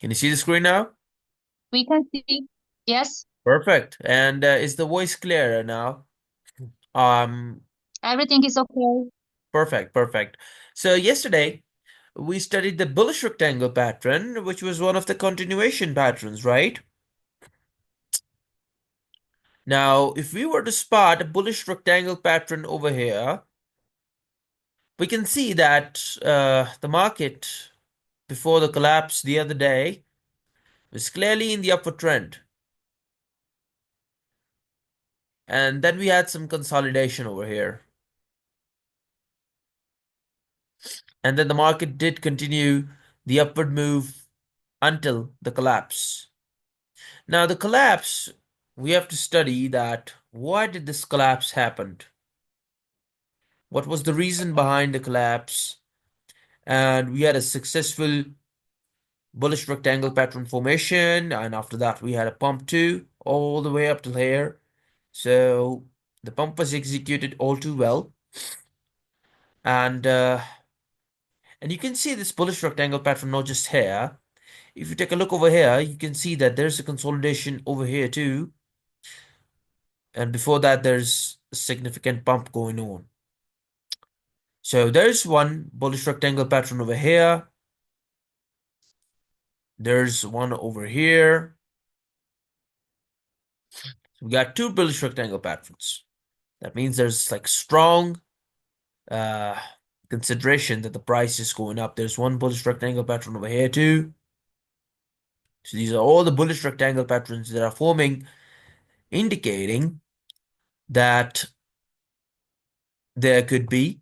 Can you see the screen now? We can see. Yes, Perfect. And is the voice clearer now? Um, everything is okay. Perfect, perfect. So yesterday we studied the bullish rectangle pattern, which was one of the continuation patterns, right? Now, if we were to spot a bullish rectangle pattern over here, we can see that the market before the collapse the other day was clearly in the upward trend. And then we had some consolidation over here. And then the market did continue the upward move until the collapse. Now, the collapse, we have to study that why did this collapse happen? What was the reason behind the collapse? And we had a successful bullish rectangle pattern formation, and after that we had a pump too, all the way up to here. So the pump was executed all too well, and you can see this bullish rectangle pattern not just here. If you take a look over here, you can see that there's a consolidation over here too, and before that there's a significant pump going on. So there's one bullish rectangle pattern over here. There's one over here. So we got two bullish rectangle patterns. That means there's like strong uh, consideration that the price is going up. There's one bullish rectangle pattern over here too. So these are all the bullish rectangle patterns that are forming, indicating that there could be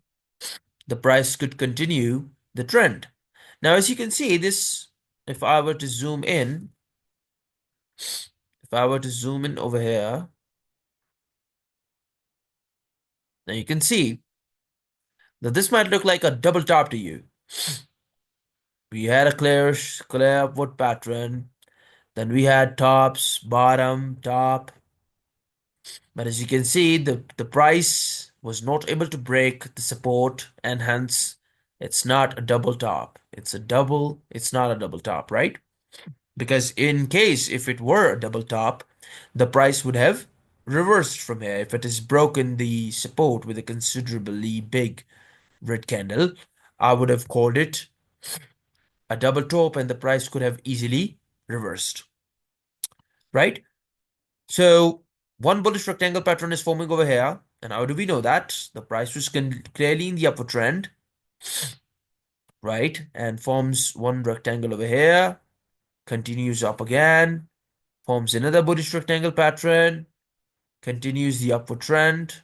the price could continue the trend. Now, as you can see, this, if I were to zoom in, if I were to zoom in over here, now you can see that this might look like a double top to you. We had a clear upward pattern. Then we had tops, bottom, top. But as you can see, the price was not able to break the support, and hence it's not a double top. It's not a double top, right? Because in case if it were a double top, the price would have reversed from here. If it has broken the support with a considerably big red candle, I would have called it a double top and the price could have easily reversed, right? So one bullish rectangle pattern is forming over here. And how do we know that? The price was clearly in the upward trend, right? And forms one rectangle over here, continues up again, forms another bullish rectangle pattern, continues the upward trend,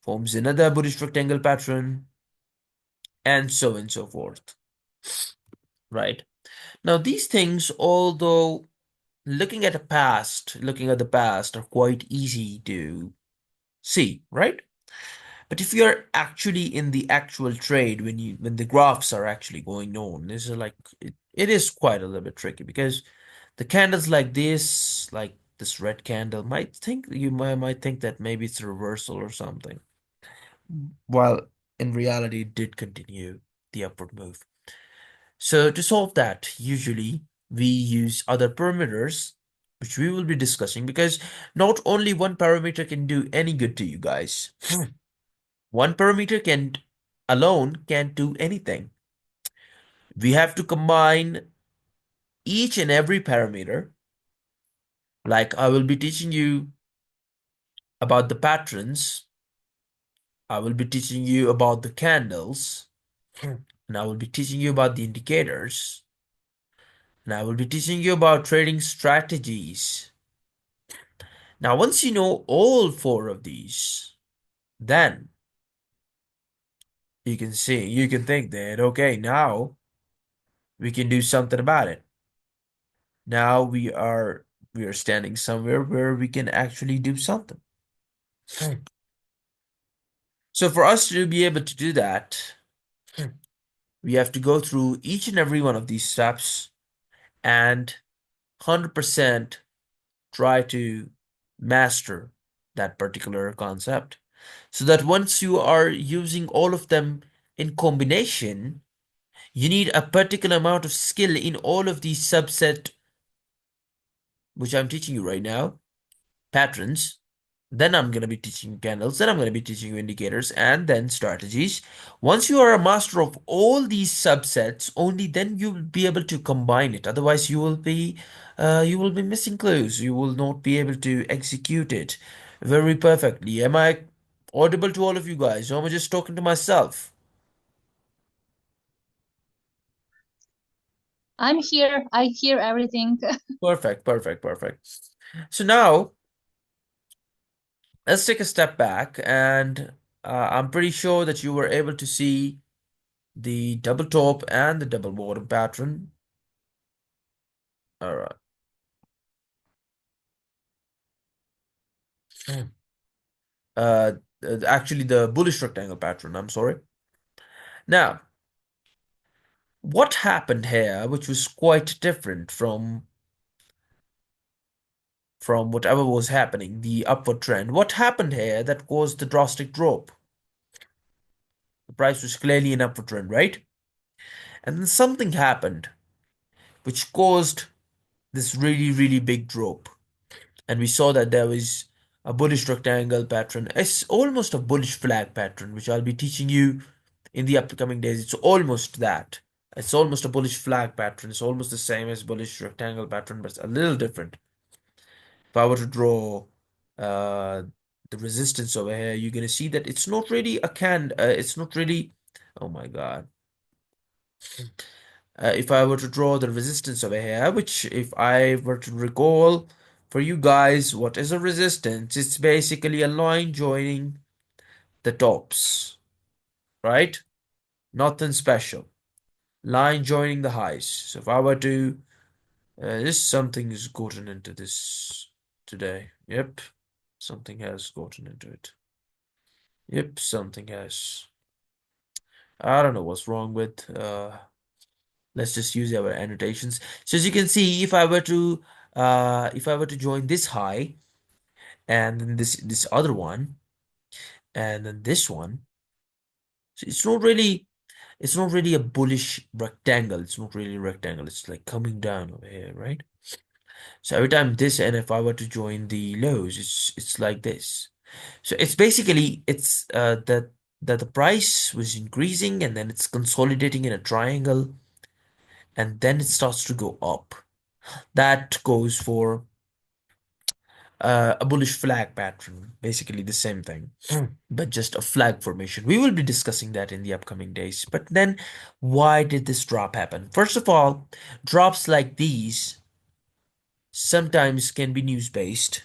forms another bullish rectangle pattern, and so on and so forth, right? Now, these things, although looking at the past, are quite easy to see, right? But if you're actually in the actual trade, when the graphs are actually going on, this is like it is quite a little bit tricky because the candles like this red candle, might think that maybe it's a reversal or something. While in reality, it did continue the upward move. So to solve that, usually we use other parameters, which we will be discussing because not only one parameter can do any good to you guys. One parameter can alone can't do anything. We have to combine each and every parameter. Like I will be teaching you about the patterns. I will be teaching you about the candles. And I will be teaching you about the indicators. And I will be teaching you about trading strategies. Now, once you know all four of these, then you can think that, okay, now we can do something about it. Now we are standing somewhere where we can actually do something. So for us to be able to do that, we have to go through each and every one of these steps and 100% try to master that particular concept. So that once you are using all of them in combination, You need a particular amount of skill in all of these subset, which I'm teaching you right now, patterns. Then I'm going to be teaching you candles. Then I'm going to be teaching you indicators and then strategies. Once you are a master of all these subsets, only then you will be able to combine it. Otherwise, you will be missing clues. You will not be able to execute it very perfectly. Am I audible to all of you guys? Or am I just talking to myself? I'm here. I hear everything. Perfect, perfect, perfect. So now let's take a step back, and I'm pretty sure that you were able to see the double top and the double bottom pattern. All right. Uh, Actually, the bullish rectangle pattern. I'm sorry. Now, what happened here, which was quite different from whatever was happening, the upward trend? What happened here that caused the drastic drop? The price was clearly an upward trend, right? And then something happened which caused this really, really big drop. And we saw that there was a bullish rectangle pattern. It's almost a bullish flag pattern, which I'll be teaching you in the upcoming days. It's almost that. It's almost a bullish flag pattern. It's almost the same as bullish rectangle pattern, but it's a little different. If I were to draw uh, the resistance over here, you're gonna see that it's not really a can. It's not really. Oh my God. If I were to draw the resistance over here, which if I were to recall for you guys, what is a resistance? It's basically a line joining the tops, right? Nothing special. Line joining the highs. So if I were to, this something has gotten into this today. Yep, something has gotten into it. Yep, something has. I don't know what's wrong with. Let's just use our annotations. So as you can see, if I were to join this high and then this other one and then this one, so it's not really a bullish rectangle. It's not really a rectangle. It's like coming down over here, right? So every time this and if I were to join the lows, it's like this. So it's basically it's that the price was increasing and then it's consolidating in a triangle and then it starts to go up. That goes for a bullish flag pattern, basically the same thing, but just a flag formation. We will be discussing that in the upcoming days. But then, why did this drop happen? First of all, drops like these sometimes can be news based,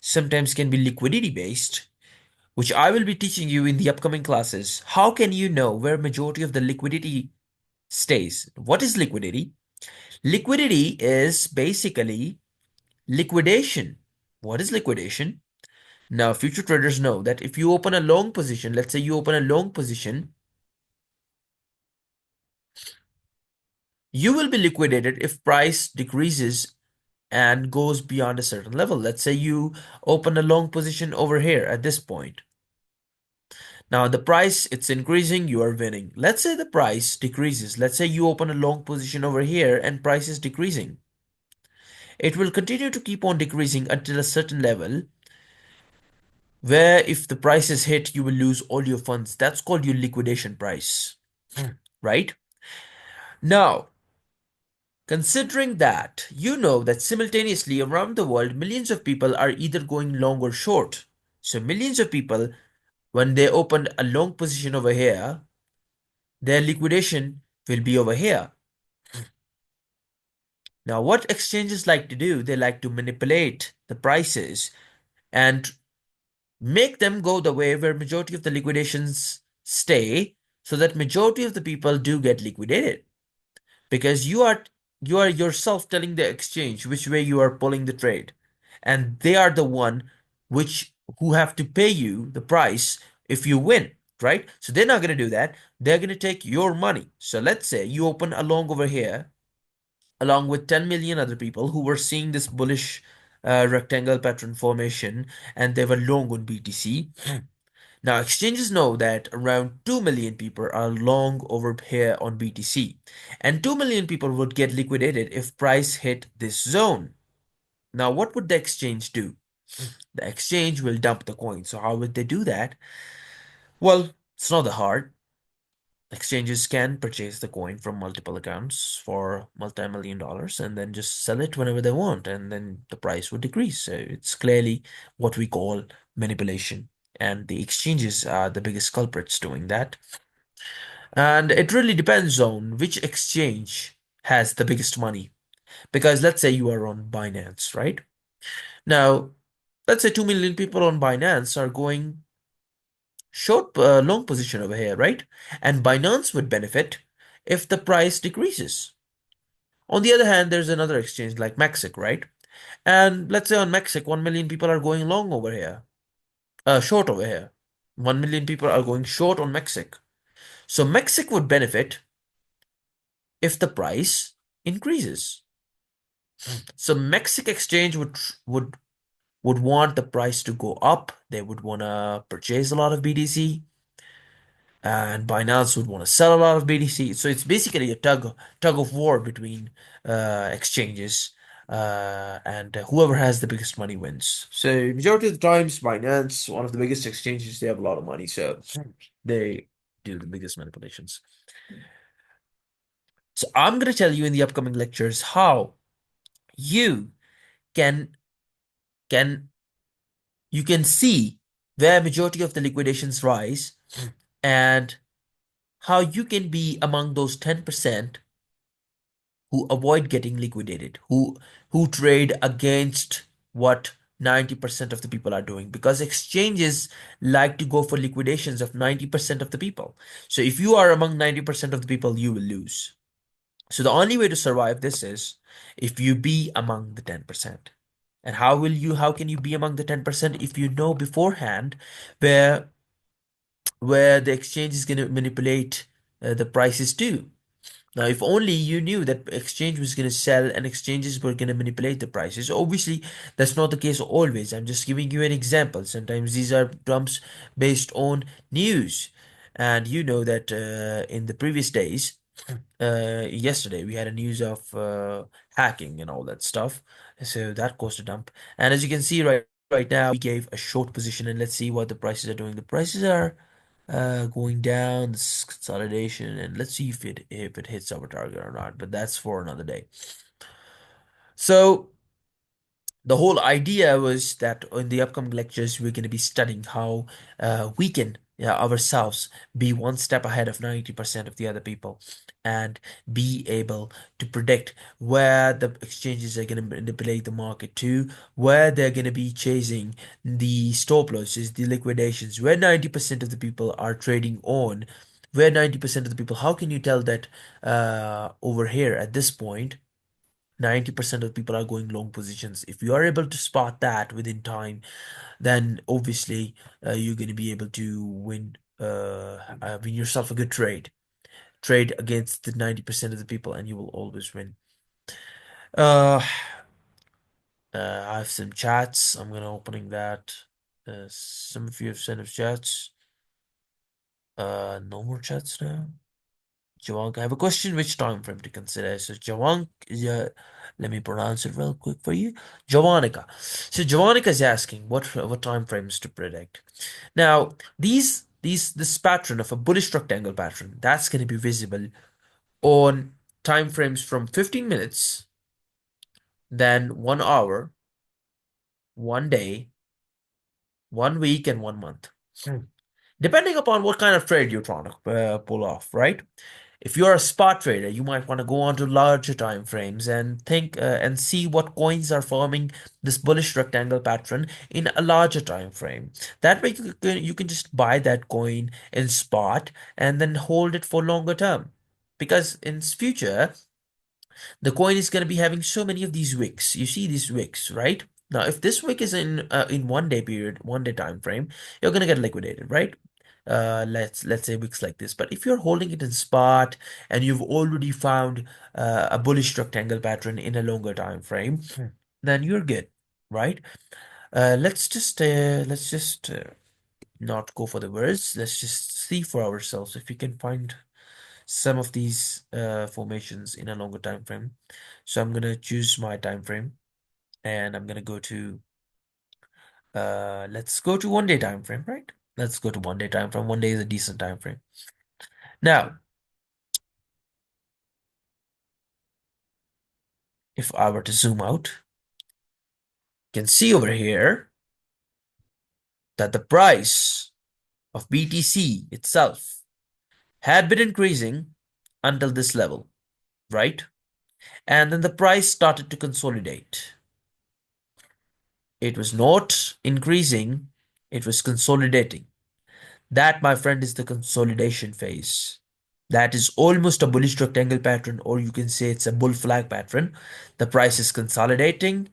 sometimes can be liquidity based, which I will be teaching you in the upcoming classes. How can you know where majority of the liquidity stays? What is liquidity? Liquidity is basically liquidation. What is liquidation? Now, future traders know that if you open a long position, let's say you open a long position, you will be liquidated if price decreases and goes beyond a certain level. Let's say you open a long position over here at this point. Now, the price, it's increasing, you are winning. Let's say the price decreases. Let's say you open a long position over here and price is decreasing. It will continue to keep on decreasing until a certain level where if the price is hit, you will lose all your funds. That's called your liquidation price, right? Now, considering that, you know that simultaneously around the world, millions of people are either going long or short. So, millions of people, when they open a long position over here, their liquidation will be over here. Now, what exchanges like to do, they like to manipulate the prices and make them go the way where majority of the liquidations stay so that majority of the people do get liquidated because you are yourself telling the exchange which way you are pulling the trade and they are the one which who have to pay you the price if you win, right? So they're not going to do that. They're going to take your money. So let's say you open a long over here along with 10 million other people who were seeing this bullish rectangle pattern formation and they were long on BTC. Now, exchanges know that around 2 million people are long over here on BTC, and 2 million people would get liquidated if price hit this zone. Now, what would the exchange do? The exchange will dump the coin. So, how would they do that? Well, it's not that hard. Exchanges can purchase the coin from multiple accounts for multi-million dollars and then just sell it whenever they want, and then the price would decrease. So it's clearly what we call manipulation, and the exchanges are the biggest culprits doing that. And it really depends on which exchange has the biggest money. Because let's say you are on Binance, right? Now, let's say 2 million people on Binance are going short long position over here, right? And Binance would benefit if the price decreases. On the other hand, there's another exchange like Mexic, right? And let's say on Mexic, 1 million people are going long over here, short over here. 1 million people are going short on Mexic. So Mexic would benefit if the price increases. So Mexic exchange would want the price to go up. They would want to purchase a lot of BTC, and Binance would want to sell a lot of BTC. So it's basically a tug of war between exchanges, and whoever has the biggest money wins. So majority of the times, Binance, one of the biggest exchanges, they have a lot of money, so they do the biggest manipulations. So I'm gonna tell you in the upcoming lectures how you can can you can see where majority of the liquidations rise, and how you can be among those 10% who avoid getting liquidated, who trade against what 90% of the people are doing, because exchanges like to go for liquidations of 90% of the people. So if you are among 90% of the people, you will lose. So the only way to survive this is if you be among the 10%. And how can you be among the 10% if you know beforehand where where the exchange is going to manipulate the prices too? Now, if only you knew that exchange was going to sell and exchanges were going to manipulate the prices. Obviously, that's not the case always. I'm just giving you an example. Sometimes these are terms based on news. And you know that in the previous days, yesterday we had a news of hacking and all that stuff. So that caused a dump. And as you can see right now, we gave a short position, and let's see what the prices are doing. The prices are going down, this consolidation, and let's see if it hits our target or not. But that's for another day. So the whole idea was that in the upcoming lectures we're going to be studying how we can, yeah, ourselves be one step ahead of 90% of the other people, and be able to predict where the exchanges are going to manipulate the market to, where they're going to be chasing the stop losses, the liquidations, where 90% of the people are trading on, where 90% of the people, how can you tell that over here at this point 90% of people are going long positions? If you are able to spot that within time, then obviously you're going to be able to win yourself a good trade. Trade against the 90% of the people, and you will always win. Uh, I have some chats. I'm gonna opening that. Some of you have sent us chats. No more chats now. Jawank, I have a question. Which time frame to consider? So Jawank, yeah, let me pronounce it real quick for you. Javanica. So Javanica is asking what time frames to predict. Now, this pattern of a bullish rectangle pattern, that's going to be visible on time frames from 15 minutes, then 1 hour, 1 day, 1 week, and 1 month. Depending upon what kind of trade you're trying to pull off, right? If you're a spot trader, you might want to go on to larger time frames and think and see what coins are forming this bullish rectangle pattern in a larger time frame. That way, you can just buy that coin in spot and then hold it for longer term. Because in future, the coin is going to be having so many of these wicks. You see these wicks, right? Now, if this wick is in 1 day period, 1 day time frame, you're going to get liquidated, right? Let's say wicks like this. But if you're holding it in spot and you've already found a bullish rectangle pattern in a longer time frame, then you're good, right? Let's just not go for the words. Let's just see for ourselves if we can find some of these formations in a longer time frame. So I'm gonna choose my time frame and I'm gonna go to let's go to 1 day time frame, right? Let's go to 1 day time frame. 1 day is a decent time frame. Now, if I were to zoom out, you can see over here that the price of BTC itself had been increasing until this level, right? And then the price started to consolidate. It was not increasing, it was consolidating. That, my friend, is the consolidation phase. That is almost a bullish rectangle pattern, or you can say it's a bull flag pattern. The price is consolidating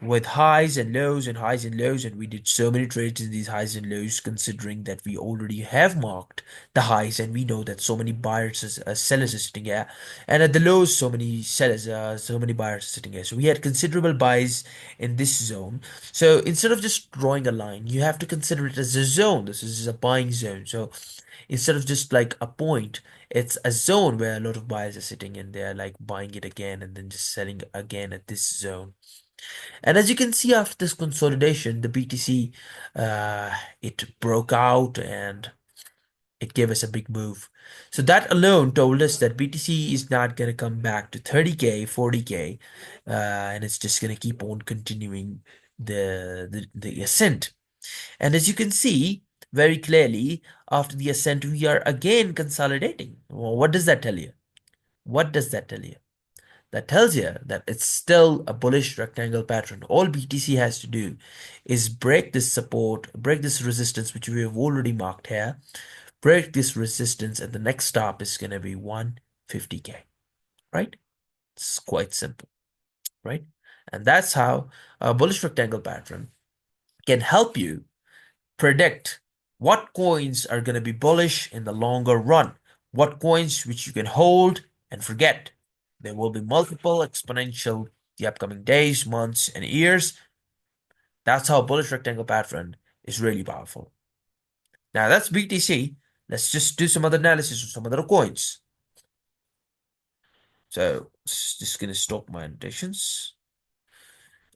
with highs and lows and highs and lows, and we did so many trades in these highs and lows, considering that we already have marked the highs and we know that so many buyers sellers are sitting here, and at the lows so many sellers so many buyers are sitting here. So we had considerable buys in this zone. So instead of just drawing a line, you have to consider it as a zone. This is a buying zone. So instead of just like a point, it's a zone where a lot of buyers are sitting and they're like buying it again and then just selling again at this zone. And as you can see, after this consolidation, the BTC it broke out and it gave us a big move. So that alone told us that BTC is not going to come back to 30K, 40K, and it's just going to keep on continuing the ascent. And as you can see very clearly, after the ascent, we are again consolidating. Well, what does that tell you? What does that tell you? That tells you that it's still a bullish rectangle pattern. All BTC has to do is break this support, break this resistance, which we have already marked here, break this resistance, and the next stop is going to be 150K, right? It's quite simple, right? And that's how a bullish rectangle pattern can help you predict what coins are going to be bullish in the longer run, what coins which you can hold and forget. There will be multiple exponential the upcoming days, months, and years. That's how bullish rectangle pattern is really powerful. Now that's BTC. Let's just do some other analysis of some other coins. So just gonna stop my annotations.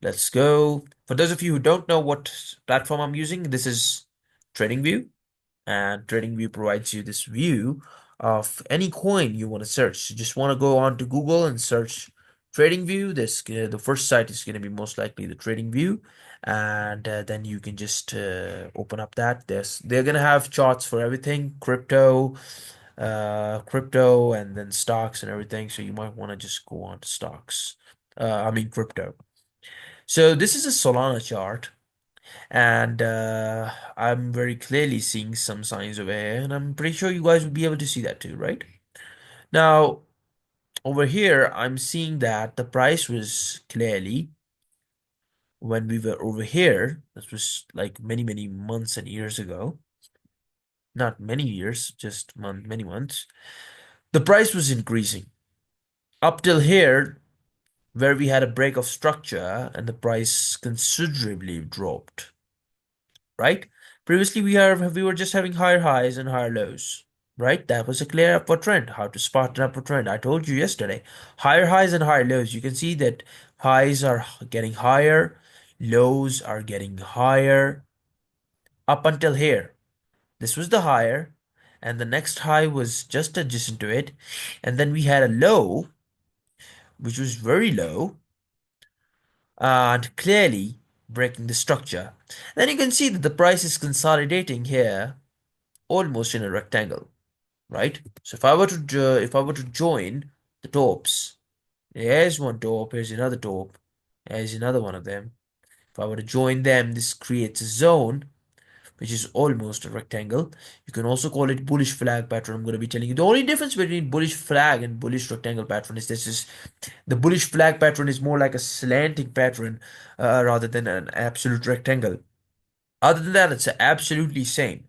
Let's go. For those of you who don't know what platform I'm using, this is TradingView. And TradingView provides you this view of any coin you want to search. You just want to go on to Google and search TradingView. This the first site is going to be most likely the TradingView, and then you can just open up that. They're going to have charts for everything, crypto, and then stocks and everything. So you might want to just go on to stocks. I mean crypto. So this is a Solana chart. And I'm very clearly seeing some signs over here, and I'm pretty sure you guys will be able to see that too, right? Now, over here, I'm seeing that the price was clearly when we were over here, this was like many, many months and years ago, not many years, just many months, the price was increasing. Up till here, where we had a break of structure and the price considerably dropped, right? Previously, we were just having higher highs and higher lows, right? That was a clear upward trend. How to spot an upward trend? I told you yesterday. Higher highs and higher lows. You can see that highs are getting higher, lows are getting higher up until here. This was the higher, and the next high was just adjacent to it, and then we had a low, which was very low, and clearly breaking the structure. Then you can see that the price is consolidating here almost in a rectangle, right? So if I were to join the tops, here's one top, here's another top, here's another one of them. If I were to join them, this creates a zone which is almost a rectangle. You can also call it bullish flag pattern. I'm going to be telling you the only difference between bullish flag and bullish rectangle pattern is this is the bullish flag pattern is more like a slanting pattern rather than an absolute rectangle. Other than that, it's absolutely same.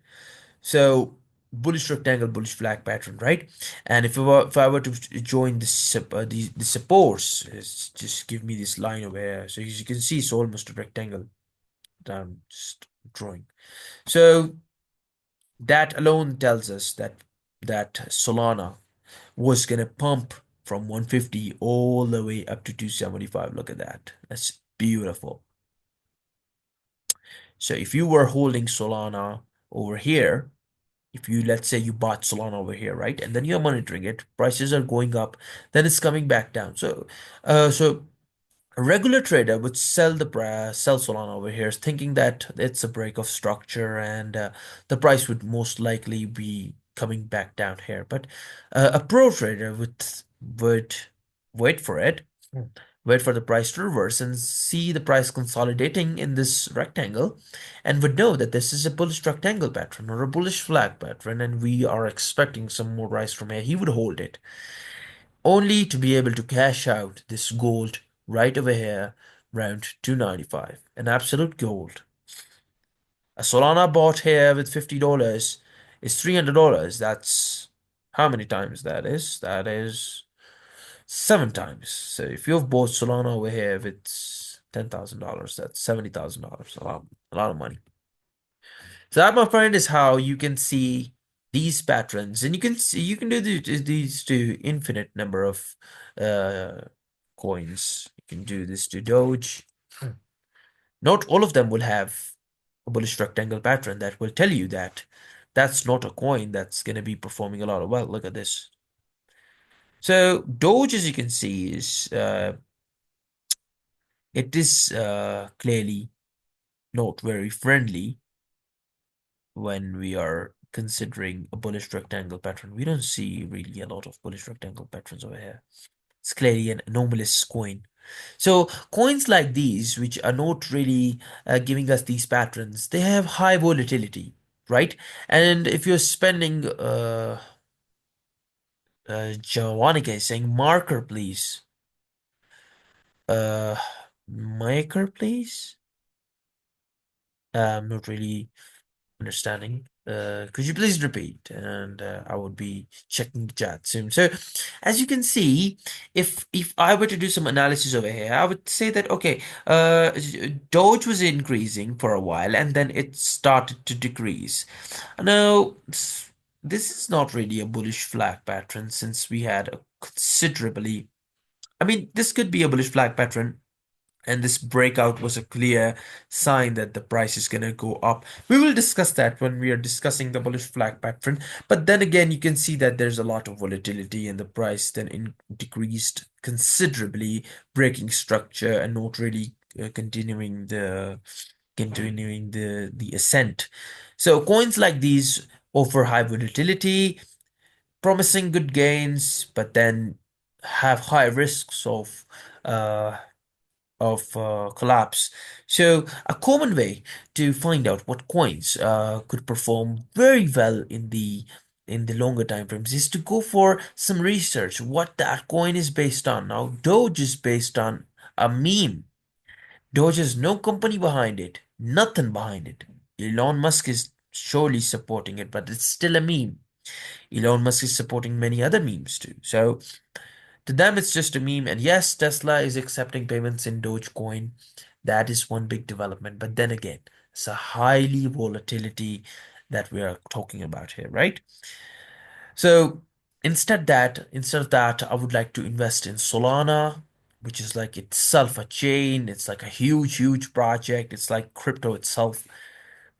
So bullish rectangle, bullish flag pattern, right? And if I were to join the supports, just give me this line over here. So as you can see, it's almost a rectangle that I'm just drawing. So That alone tells us that Solana was gonna pump from 150 all the way up to 275. Look at that. That's beautiful. So if you were holding Solana over here, if you let's say you bought Solana over here, right? And then you're monitoring it, prices are going up, then it's coming back down. So a regular trader would sell Solana over here, thinking that it's a break of structure and the price would most likely be coming back down here. But a pro trader would wait for it, wait for the price to reverse and see the price consolidating in this rectangle, and would know that this is a bullish rectangle pattern or a bullish flag pattern, and we are expecting some more rise from here. He would hold it only to be able to cash out this gold right over here around 295. An absolute gold. A Solana bought here with $50 is $300. That's how many times that is? That is 7 times. So if you've bought Solana over here with $10,000, that's $70,000. A lot of money. So that, my friend, is how you can see these patterns, and you can do these to infinite number of uh, coins. You can do this to Doge. Not all of them will have a bullish rectangle pattern that will tell you that that's not a coin that's going to be performing a lot of well. Look at this. So Doge, as you can see, is it is clearly not very friendly when we are considering a bullish rectangle pattern. We don't see really a lot of bullish rectangle patterns over here. It's clearly an anomalous coin. So coins like these, which are not really giving us these patterns, they have high volatility, right? And if you're spending, Javanica is saying marker, please. Uh, marker, please. I'm not really understanding. Could you please repeat? And I would be checking the chat soon. So, as you can see, if I were to do some analysis over here, I would say that okay, Doge was increasing for a while, and then it started to decrease. Now, this is not really a bullish flag pattern since we had a considerably. I mean, this could be a bullish flag pattern, and this breakout was a clear sign that the price is going to go up. We will discuss that when we are discussing the bullish flag pattern. But then again, you can see that there's a lot of volatility and the price then decreased considerably, breaking structure and not really continuing the ascent. So coins like these offer high volatility, promising good gains, but then have high risks uh, of collapse. So a common way to find out what coins could perform very well in the longer time frames is to go for some research what that coin is based on. Now, Doge is based on a meme. Doge has no company behind it, nothing behind it. Elon Musk is surely supporting it, but it's still a meme. Elon Musk is supporting many other memes too. So to them, it's just a meme. And yes, Tesla is accepting payments in Dogecoin. That is one big development. But then again, it's a highly volatility that we are talking about here, right? So instead of that, I would like to invest in Solana, which is like itself a chain. It's like a huge, huge project. It's like crypto itself.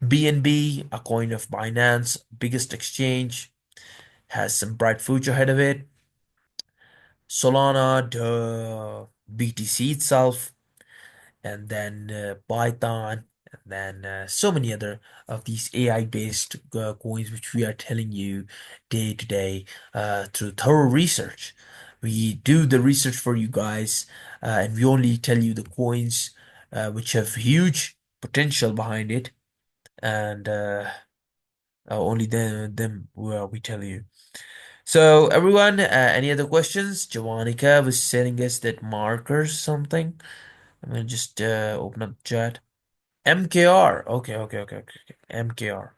BNB, a coin of Binance, biggest exchange, has some bright future ahead of it. Solana, the BTC itself, and then Python, and then so many other of these AI-based coins, which we are telling you day to day through thorough research. We do the research for you guys, and we only tell you the coins which have huge potential behind it, and only them we tell you. So everyone, any other questions? Javanica was sending us that markers something. I'm gonna just open up the chat. MKR. Okay. MKR.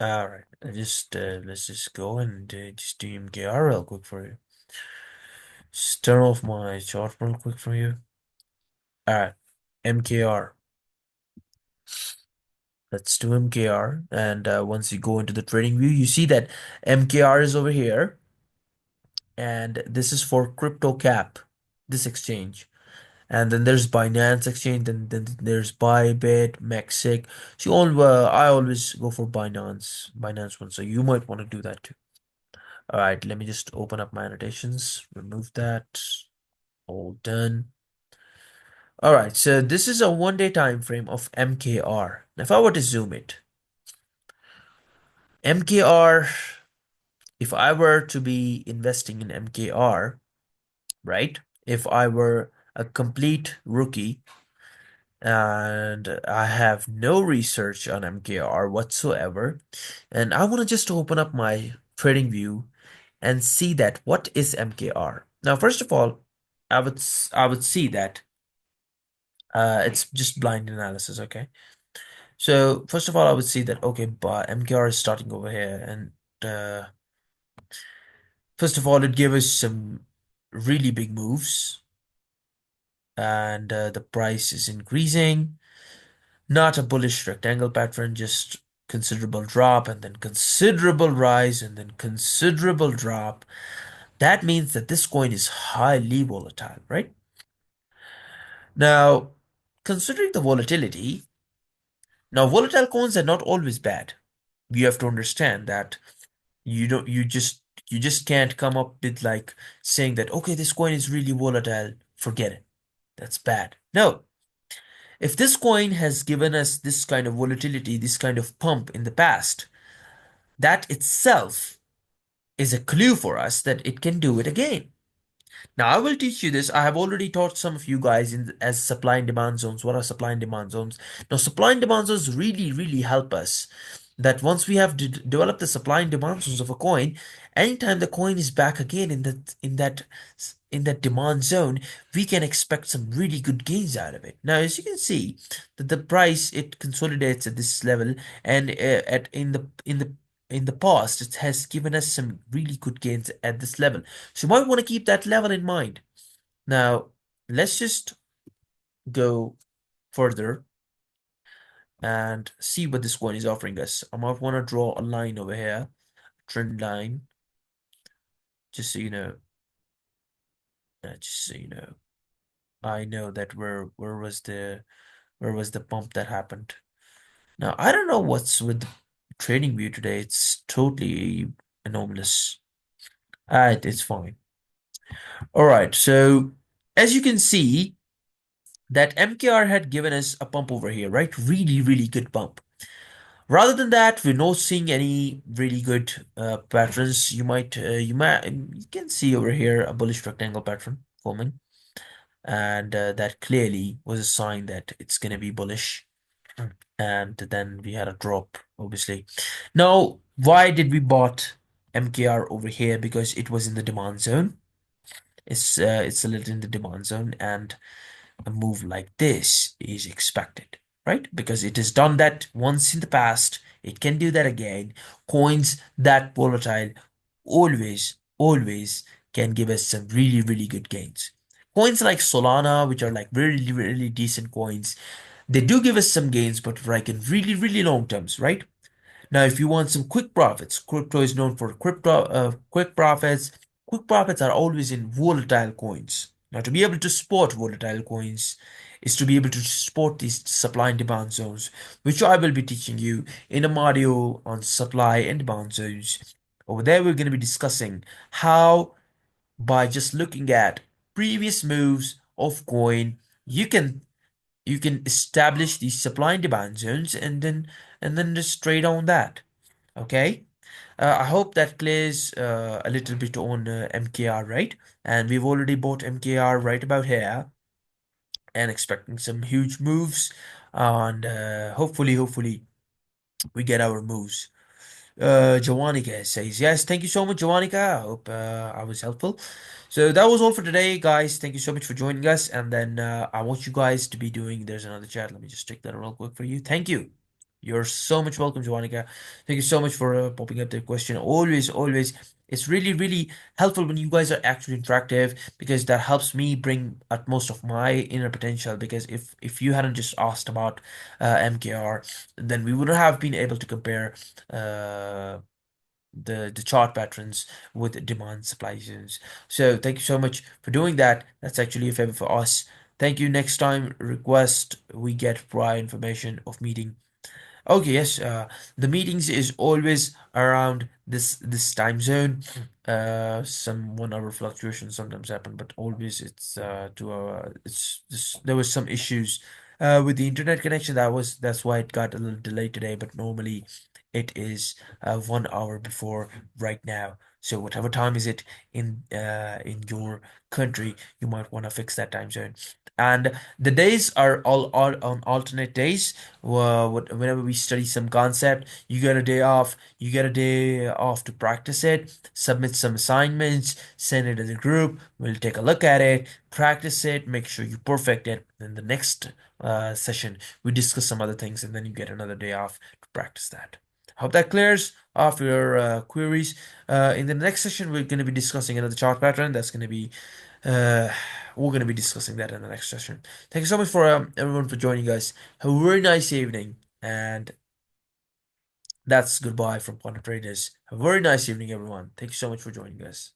All right. Just let's just go and just do MKR real quick for you. Just turn off my chart real quick for you. All right. MKR. Let's do MKR. And once you go into the trading view, you see that MKR is over here. And this is for CryptoCap, this exchange. And then there's Binance Exchange, then there's Bybit, Mexic. So I always go for Binance one. So you might want to do that too. All right, let me just open up my annotations, remove that, all done. All right, so this is a 1 day time frame of MKR. Now, if I were to zoom it, MKR, if I were to be investing in MKR, right? If I were a complete rookie and I have no research on MKR whatsoever, and I want to just open up my trading view and see that what is MKR. Now, first of all, I would see that it's just blind analysis, okay? So first of all, I would see that okay, but MKR is starting over here, and first of all, it gave us some really big moves, and the price is increasing. Not a bullish rectangle pattern, just considerable drop and then considerable rise and then considerable drop. That means that this coin is highly volatile, right? Now, considering the volatility, now volatile coins are not always bad. You have to understand that you don't you just can't come up with like saying that okay, this coin is really volatile, forget it. That's bad. No. If this coin has given us this kind of volatility, this kind of pump in the past, that itself is a clue for us that it can do it again. Now, I will teach you this. I have already taught some of you guys as supply and demand zones. What are supply and demand zones? Now, supply and demand zones really, really help us. That once we have developed the supply and demand zones of a coin, anytime the coin is back again in that demand zone, we can expect some really good gains out of it. Now, as you can see, that the price it consolidates at this level, and at in the past, it has given us some really good gains at this level. So you might want to keep that level in mind. Now, let's just go further and see what this coin is offering us. I might want to draw a line over here, trend line, just so you know. Just so you know, I know that where was the bump that happened. Now, I don't know what's with the trading view today. It's totally anomalous. Alright, it's fine. All right, so as you can see, that MKR had given us a pump over here, right? Really, really good pump. Rather than that, we're not seeing any really good patterns. You can see over here a bullish rectangle pattern forming, and that clearly was a sign that it's going to be bullish. And then we had a drop, obviously. Now, why did we bought MKR over here? Because it was in the demand zone. It's a little in the demand zone, and a move like this is expected, right? Because it has done that once in the past, it can do that again. Coins that volatile always can give us some really, really good gains. Coins like Solana, which are like really, really decent coins, they do give us some gains, but like in really, really long terms, right? Now, if you want some quick profits, crypto is known for quick profits. Quick profits are always in volatile coins. Now, to be able to spot volatile coins is to be able to spot these supply and demand zones, which I will be teaching you in a module on supply and demand zones. Over there, we're going to be discussing how, by just looking at previous moves of coin, you can establish these supply and demand zones, and then just trade on that. Okay. I hope that clears a little bit on MKR, right? And we've already bought MKR right about here and expecting some huge moves. And hopefully, we get our moves. Jawanika says, yes, thank you so much, Jawanika. I hope I was helpful. So that was all for today, guys. Thank you so much for joining us. And then I want you guys to be doing, there's another chat. Let me just check that real quick for you. Thank you. You're so much welcome, Joannika. Thank you so much for popping up the question. Always, always. It's really, really helpful when you guys are actually interactive because that helps me bring out most of my inner potential. Because if you hadn't just asked about MKR, then we wouldn't have been able to compare uh, the chart patterns with demand supply zones. So thank you so much for doing that. That's actually a favor for us. Thank you. Next time request we get prior information of meeting. Okay, yes. The meetings is always around this time zone. Some 1 hour fluctuations sometimes happen, but always it's 2 hour. It's just there was some issues with the internet connection. That's why it got a little delayed today. But normally it is 1 hour before right now. So whatever time is it in your country, you might want to fix that time zone. And the days are all on alternate days. Well, whenever we study some concept, you get a day off. You get a day off to practice it, submit some assignments, send it to the group. We'll take a look at it, practice it, make sure you perfect it. Then the next session, we discuss some other things, and then you get another day off to practice that. Hope that clears off your queries. In the next session, we're going to be discussing another chart pattern. That's going to be uh, we're going to be discussing that in the next session. Thank you so much for everyone for joining us. Have a very nice evening, and that's goodbye from Quantum Traders. Have a very nice evening, everyone. Thank you so much for joining us.